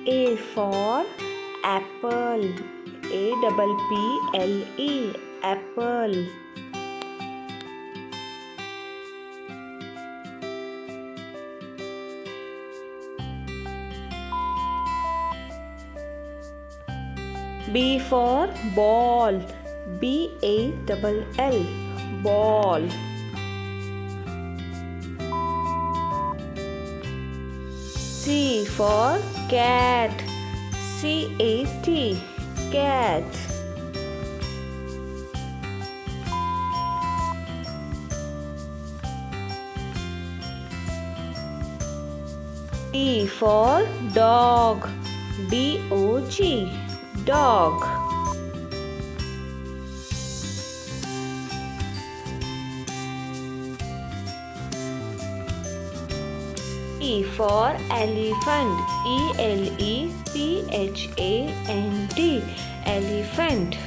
A for apple. Apple. Apple. B for ball. Ball. Ball. C for cat. Cat. Cat. D for dog. Dog. Dog. E for elephant. Elephant. Elephant.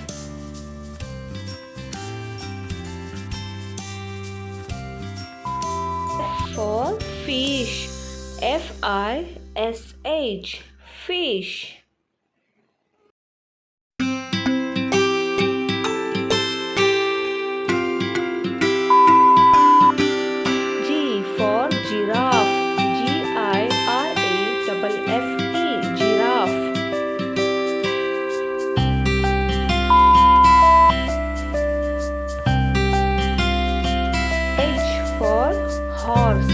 F for fish. Fish. Fish. G for giraffe. Giraffe. H for horse.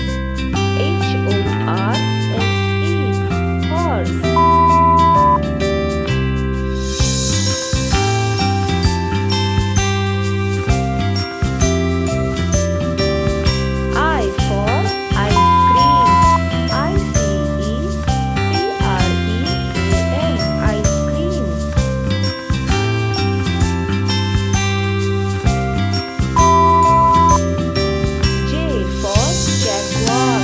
Horse. I for ice cream. Ice cream. J for jaguar.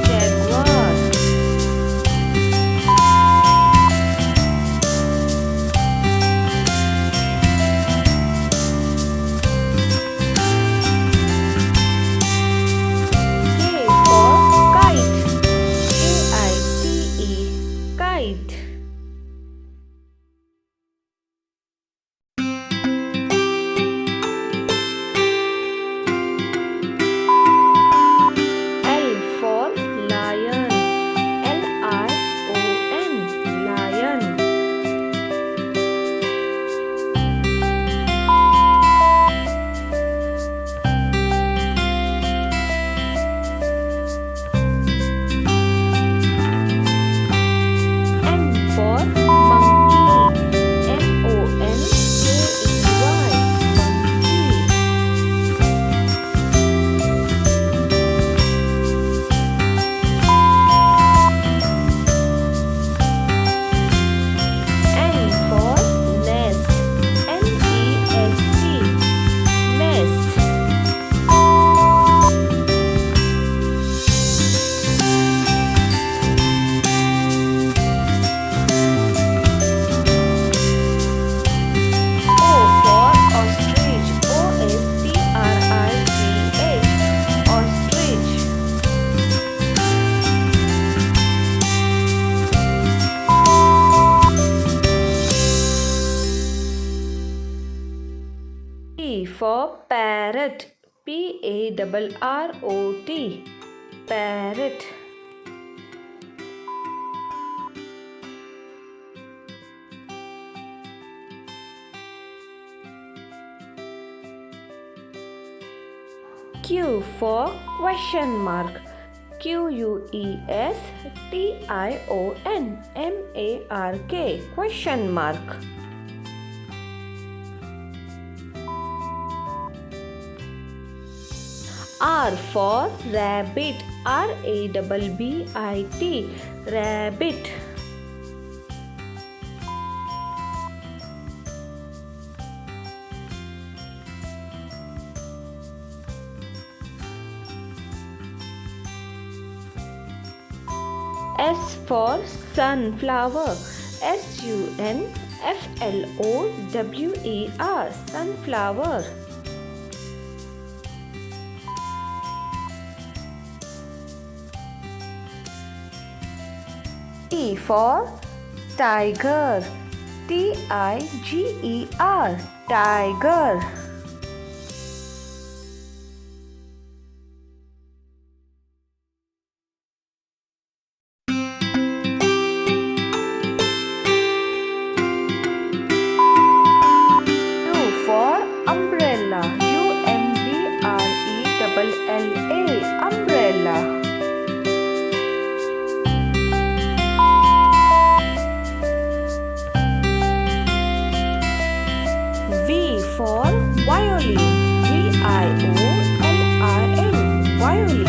Jaguar. K for kite. Kite. L for lion. Lion. M for monkey. N for nest. Nest. O for ostrich. Ostrich. P for parrot. Parrot. Parrot. Q for question mark. Question. Question mark. R for rabbit. Rabbit. S for sunflower. Sunflower. Sunflower. T for tiger. Tiger. Tiger. U for umbrella. Umbrella. Umbrella. V for violin. Violin. Violin.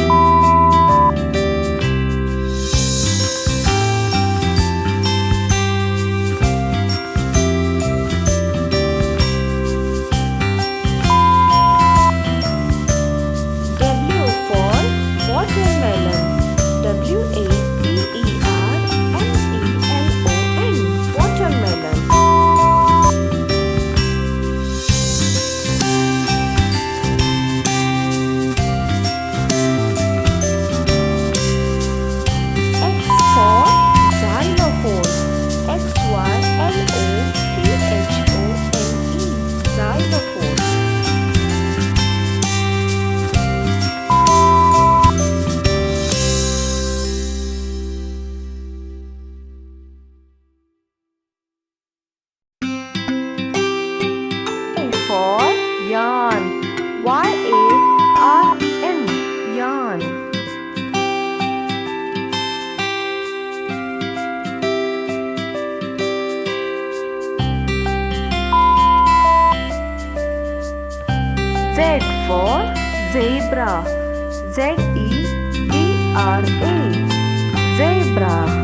W for watermelon. Watermelon. Watermelon. X for xylophone. Xylophone. Xylophone. Y for yarn. Yarn. Yarn. Z for zebra. Zebra. Zebra.